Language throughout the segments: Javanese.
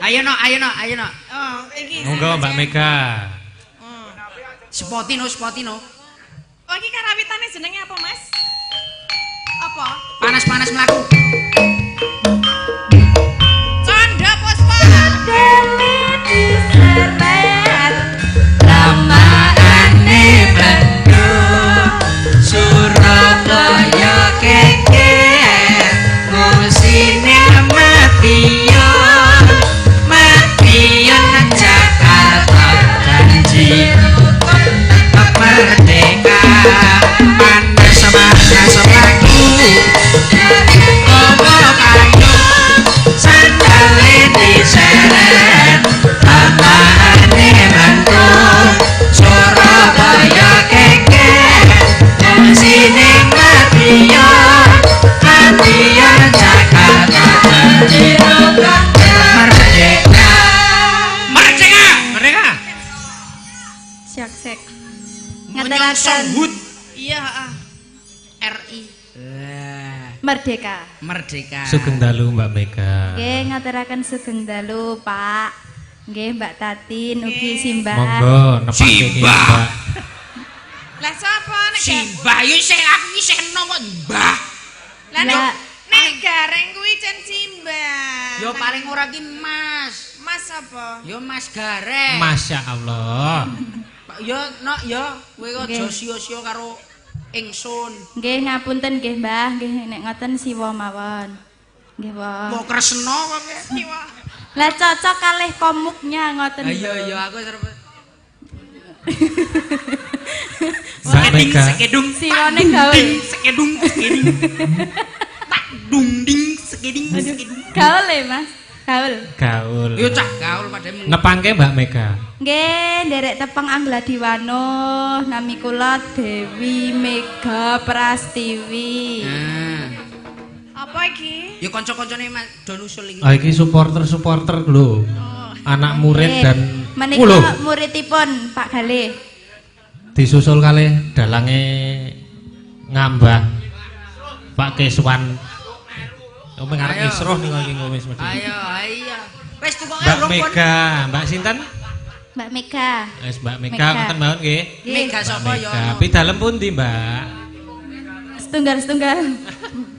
Ayo no. Oh, iki. Monggo Mbak Mega. Spotino. Oh, iki karawitane jenenge apa, Mas? Apa? Panas mlaku. Canda Puspa. Dewi diseret lamaane mendung Surabaya keker musine matiyon Jakarta janji merdeka panas lagi ngomong kayu sandale diseret lamaane mendung Surabaya keker musine matiyon Jakarta janji merdeka Syak. Ngaturaken Songhut Iya, RI. Merdeka. Sugeng dalu Mbak Mega. Nggih ngaturaken sugeng dalu, Pak. Nggih Mbak Tatin ugi simbah. Monggo nepake iki Mbak. Lah sapa nek Simbah yo sing aku iki sing enom kok Mbah. Lah nek gareng kuwi jen simbah. Yo paling ora ki Mas. Mas apa? Yo Mas Gareng. Masya Allah. Yo kowe aja sia-sia karo ingsun. Nggih ngapunten nggih Mbah, nggih nek ngoten siwa mawon. Nggih, Pak. Mau kresna kok kowe. Lah cocok kalih komuknya ngoten. Iya aku arep Mbak Mega. sekedung Siwane gaul. sekedung tak dungding sekeding Gaul ya, Mas. Gaul. yo cah gaul padahal Nepangke Mbak Mega. Nggih, nderek tepang Angladiwano, nami kula Dewi Mega Prastiwi. Apa iki? yo kanca-kancane Mas Don usul iki. Ah iki supporter lho. Anak murid dan menika muridipun Pak Galih. Disusul kalih dalange ngambah Pak Keswan. Om ngarep isroh ning iki wis mesti. Ayo. Wis tukoke Mbak Mega, Mbak sinten? Mbak Mega. Wis Mbak Mega ngoten mawon nggih. Mega sapa yo? Pi dalem pundi, Mbak? Setunggal.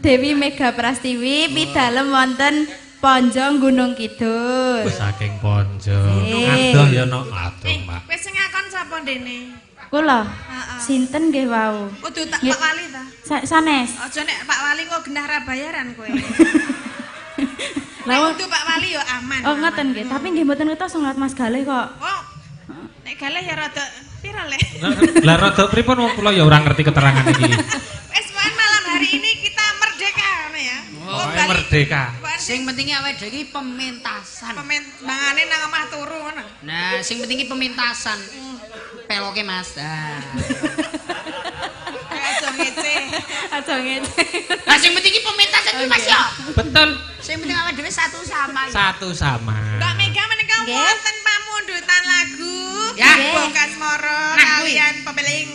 Dewi Mega Prastiwi pidalem wonten Ponjong Gunung Kidul. Saking Ponjong. Eh. Adoh ya no, adoh, Mbak. Wis sing ngakon sapa dene? Kula. Heeh. Sinten nggih wau? Kudu tak Pak Wali ta? Sanes. Aja nek Pak Wali kok genah ra bayaran kowe. Lah Kudu Pak Wali yo aman. oh ngoten nggih, tapi nggih mboten ngetos ngeliat Mas Galih kok. Oh. Nek galeh ya rada pira le. Lah rada pripun wong kula ya ora ngerti keterangan iki. Wis malam hari ini kita merdeka ngono ya. Oh, merdeka. Sing penting awake dhewe iki pementasan. Mangane nang omah turu ngono. Nah, sing penting iki pementasan. Peloke Mas. Aja ngece. Lah sing penting iki pementasan iki Mas ya. Betul. Sing penting awake dhewe satu sama ya. Satu sama. Mbak Mega menika Nggih. wonten pamundutan lagu Ya. Bokas Moro Nah, kuwi. kalian pebeling.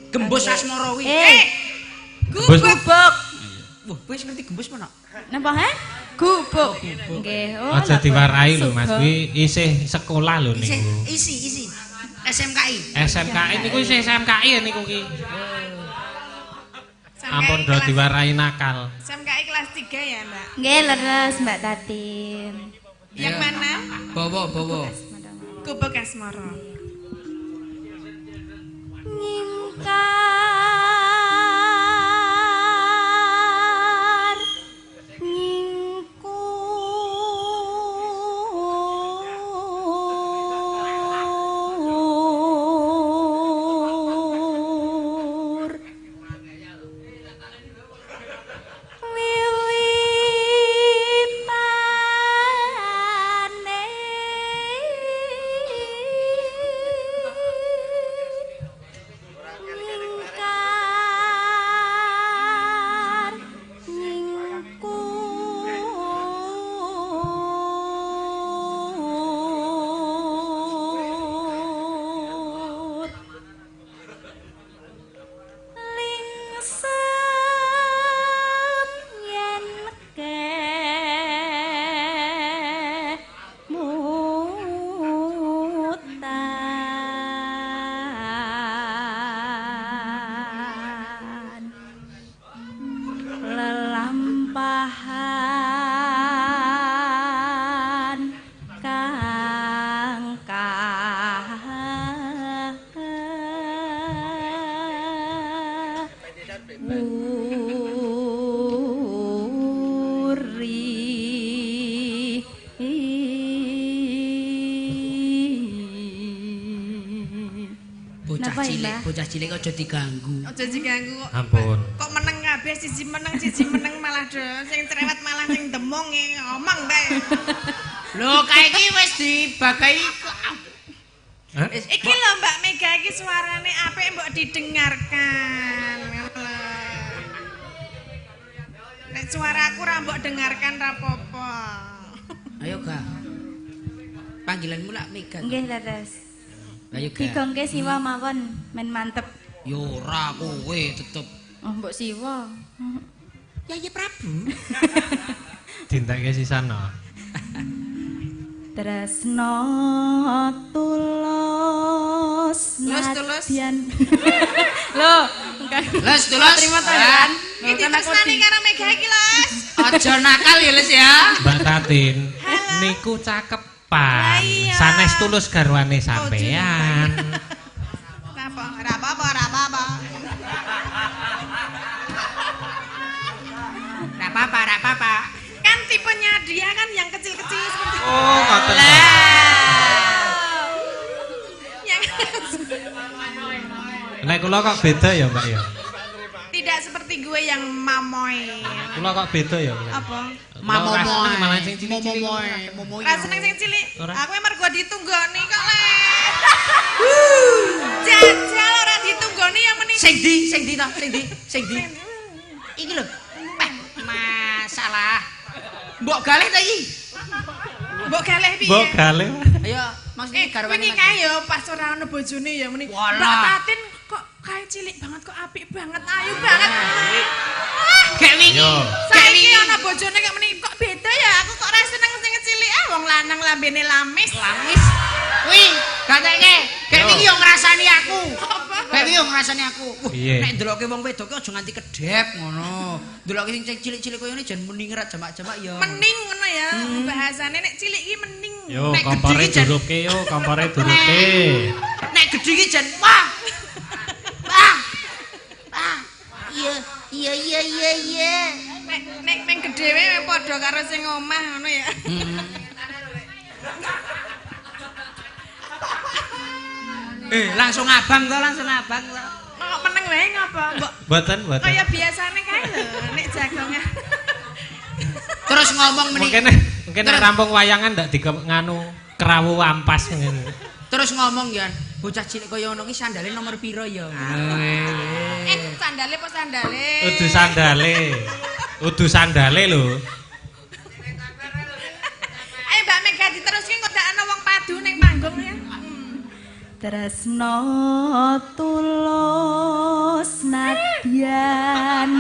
Gembus Asmara kuwi. Gembus. Gubuk. Wah, wis ngerti gembus mana? Napa he? Gubuk. Nggih. Oh. Aja lah, diwarai lho Sugeng. Mas, kuwi isih sekolah lho Isi, niku. isi. SMKI. SMKI niku isih SMKI niku ki. SMKI Ampun do kelas- diwarai nakal. SMKI kelas 3 ya, Mbak. Nggih leres Mbak Tatin. Yang Ya. mana? Bobo. Gubuk Asmoro. Ngingkar ngingkur wiwitane cilik, Mbah. bocah cilik aja diganggu. Aja diganggu kok. Ampun. Kok meneng kabeh siji meneng malah do sing cerewet malah sing demung ngomong bae. Lho, kae iki wis dibagai Hah? Iki lho Mbak Mega iki suarane apik mbok didengarkan. Ngono lho. Nek suaraku ra mbok dengarkan ra apa-apa. Ayo, Ga. Panggilanmu lak Mega. Nggih, leres. Ayo, Ga. Digongke siwa mawon, men mantep. Yo ora kowe tetep. Oh, mbok siwa. Yayi Prabu. Dintekke sisana. Tresno tulus Tulus. nadyan. Loh, enggak. Les tulus. Terima tangan. Iki ditresnani karo Mega iki, Los. Aja nakal ya, Les ya. Mbak Tatin, niku cakepan. Sanes tulus garwane sampean. Ra apa-apa. Ra apa-apa. Kan tipenya dia kan yang kecil-kecil seperti Oh, ngoten. yang Nek kula kok beda ya, Mbak ya. tidak seperti gue yang mamoy. Kula kok beda ya, Mbak. Apa? Mamomoy. Malah sing cilik-cilik. Momoy. Ra seneng sing cilik. Ora. Aku emang mergo ditunggoni kok le. Jajal ora ditunggoni yang meni. Sing di ta? Sing di. Iki lho. Masalah. Mbok galih ta iki? Mbok galeh piye? Mbok galih. Ayo, maksudnya garwane Wingi kae yo pas ora ono bojone ya meni. Walah. Mbak Tatin kok kae cilik banget kok apik banget, ayu banget. Kayak wingi. Yo. Saiki ana bojone kok meni kok beda ya. Aku kok ora seneng sing cilik wong lanang lambene lamis. Lamis. Wih, katanya kayak Yo. wingi yo ngrasani aku. Apa? Kayak wingi yo ngrasani aku. Piye? Nek ndeloke wong wedok ki aja nganti kedep ngono. Ndeloke sing cilik-cilik koyo ngene jan mending ngerat jamak-jamak ya. Mending ngono ya. Bahasane nek cilik iki mending. Yo, Nek kompore gede iki jan- duruke yo, kompore duruke. Nek gedhe iki jan wah. Wah. Wah. Iya. Nek meng gedhe wae padha karo sing omah ngono ya. Langsung abang to. Kok meneng wae ngapa? Mbok Mboten. kaya biasane kae lho nek jagongan. Terus ngomong meni. Mungkin nek rampung wayangan ndak nganu kerawu ampas ngene. Terus ngomong ya, bocah cilik kaya ngono ki sandale nomor piro ya? Sandale apa sandale? Udu sandale lho. Ayo Mbak Mega diteruske kok dak ana wong padu ning panggung ya. Tresno tulus nadyan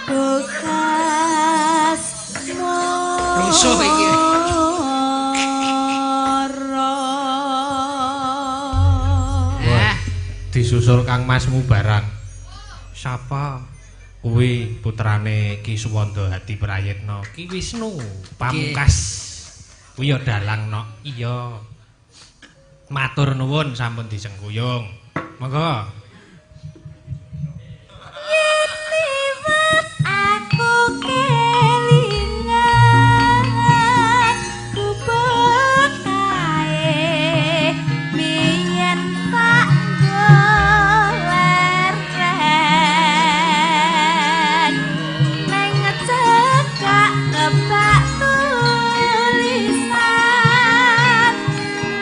bekas Rusuh iki. Wah, disusul Kang Masmu barang. Sapa? Kuwi putrane Ki Suwanda Hadi Prayitna, Ki Wisnu Pamungkas. Kuwi ya dalang nok. Iya. Matur nuwun sampun disengkuyung. Monggo. Aku kelingan kubuk kae biyen tak golerken nang ngecekak kebak tulisan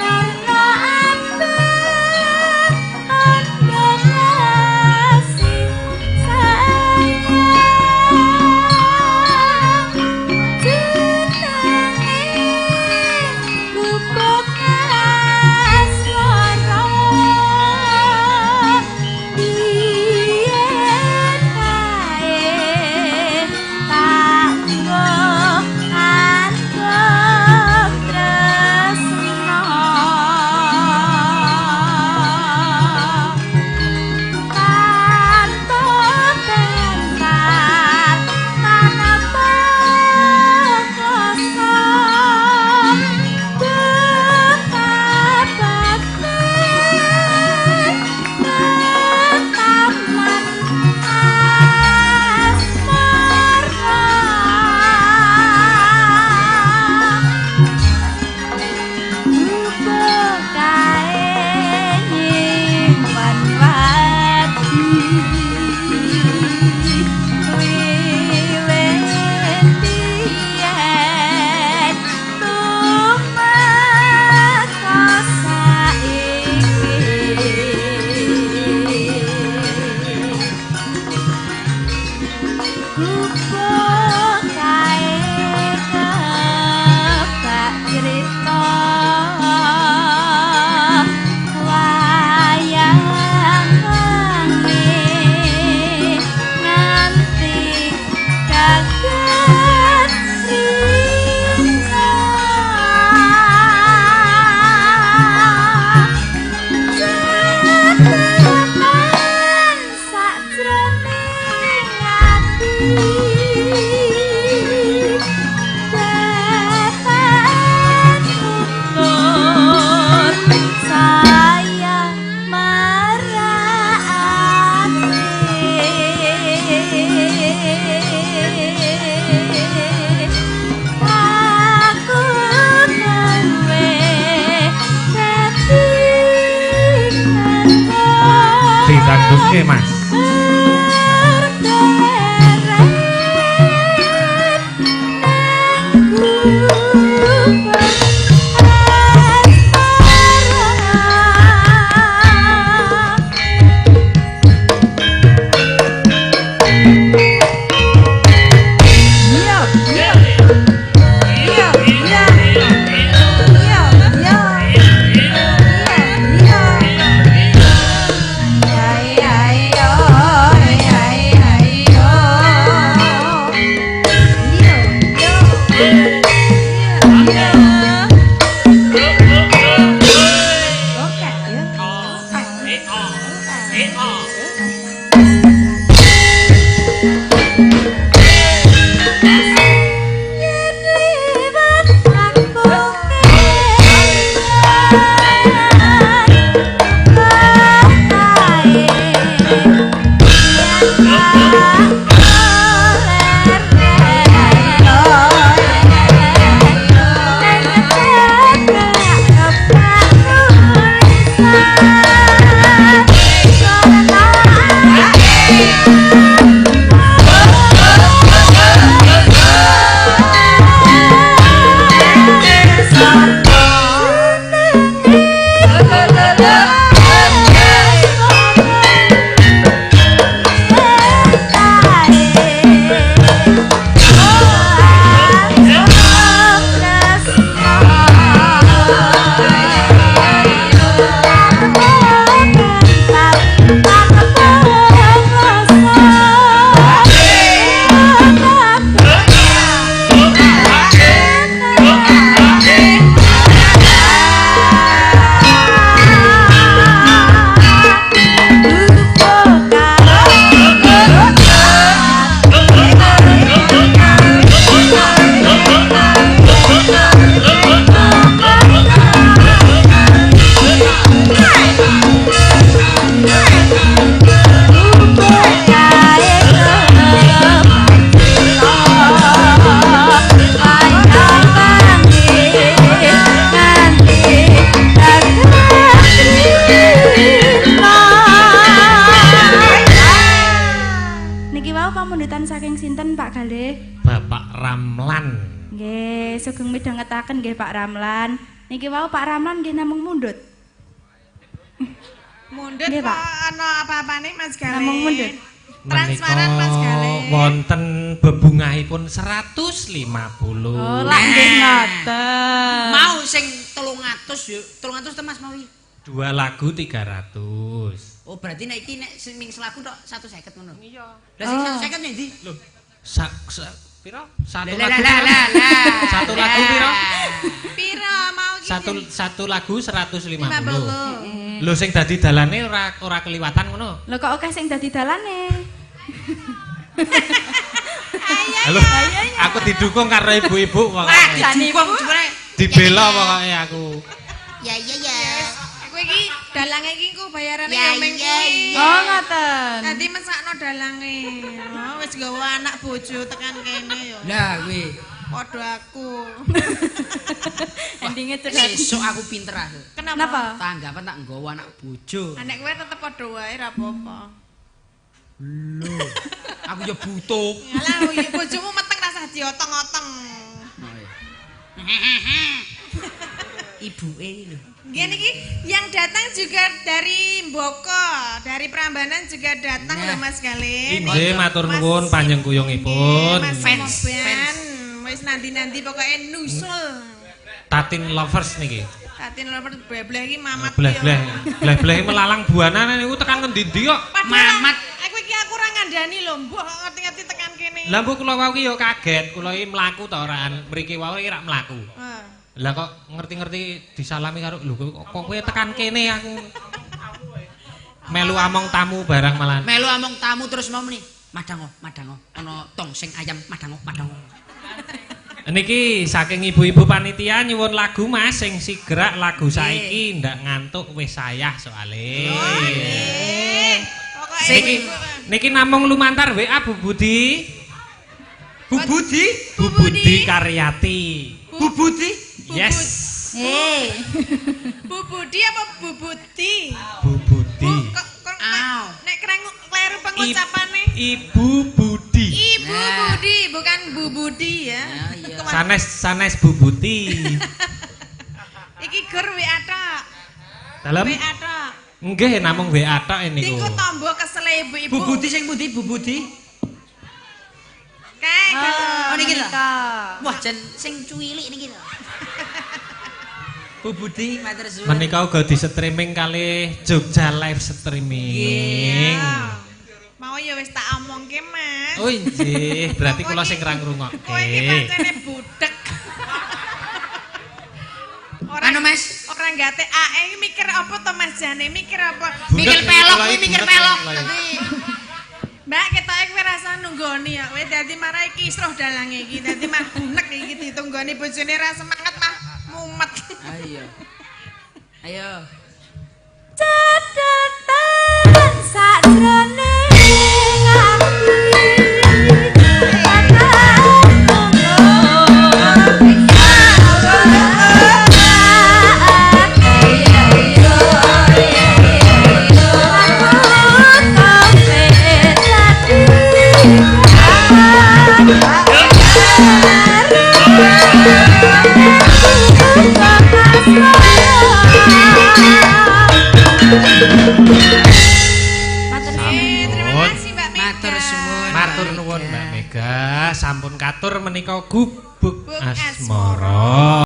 warna abang anda kasih sayang Nggih, Mas. Sugeng midhangetaken nggih Pak Ramlan. Niki wau Pak Ramlan nggih namung mundhut. Mundhut nggih, kok Pak. ana apa-apane Mas Gale? Namung mundhut. Transparan Mas Gale. Wonten bebungahipun 150. Oh, lak nggih ngoten. Mau sing 300 yo. 300 to Mas Mawi. 2 lagu 300. Oh, berarti nek iki nek ming selaku tok 150 ngono. Iya. Lah sing 150 nek ndi? Lho. Piro? Satu Lah, lagu. lah, lah, lah. Satu lagu piro? Piro mau iki? Satu lagu 150. 50. Lho sing dadi dalane ora keliwatan ngono. Lho kok akeh sing dadi dalane? Halo. Aku didukung karo ibu-ibu Wah, pokoke. didukung jebule. Dibela pokoke aku. Ya ya ya. Kowe iki dalange iki ku bayarane Ya, yo ming ya, kuwi. ya. Oh, ngoten. Dadi mesakno dalange. Oh, wis gawa anak bojo tekan kene yo. Lah kuwi. Padha aku. Endinge cerdas. Sesuk aku pinter aku. Kenapa? Tanggapan tak nggawa anak bojo. Anek kowe tetep padha wae ra apa-apa. Lho. Aku ya butuh. Yalah, bojomu meteng rasah diotong-otong. Ibuke iki lho. Nggih niki yang datang juga dari Mboko, dari Prambanan juga datang Nah. loh Mas Gale. Inggih matur nuwun panjenenganipun. Mas Fans, Moban. Wis nanti-nanti pokoknya nusul. Tatin lovers niki. Tatin lover blebleh iki mamat Bleh-bleh. Bleh-bleh melalang buana niku tekan ngendi-endi kok. Mamat. Aku ora ngandani lho, mbok ngerti-ngerti tekan kene. Lah mbok kula wau ki yo kaget, kula iki mlaku ta ora mriki wau iki rak mlaku. Lah kok ngerti-ngerti disalami karo lho kok kowe tekan kene aku. Melu among tamu barang malah. Melu among tamu terus mau muni. Madango, ana tong sing ayam madango. Niki saking ibu-ibu panitia nyuwun lagu Mas sing sigrak lagu saiki ndak ngantuk wis sayah soalé. Niki namung lumantar WA Bu Budi. Bu Budi? Bu Budi Karyati. Bu Budi? Yes. Bu Budi apa Bu Budi? Bu Budi. Kok nek kleru pengucapane. Ibu Budi. Ibu Budi, bukan Bu Budi ya. Sanes Bu Buti. Iki gur WA tok. Dalem? WA tok. Nggih, namung WA tok niku. Niku tombo kesele ibu-ibu. Bu Budi sing pundi Bu Budi? Kae Oh niki lho. Menika. Wah jen sing cuwilik niki lho. Bu Budi matur suwun. Menika uga di streaming kali Jogja live streaming. Mau ya wis tak omongke, Mas. Oh nggih, berarti kula sing ra ngrungokke. Kowe iki pancene budek. Anu Mas, ora gate ae iki mikir apa to Mas Jane? Mikir apa? mikir pelok kuwi mikir pelok. Mbak, ketoke kowe rasa nunggoni ya. Kowe dadi marah iki isroh dalange iki. Dadi mah bunek iki ditunggoni bojone ra semangat mah mumet. Ayo. Ayo. Catatan sakjroning Matur nuwun Mbak Mega, sampun katur menika gubuk asmara.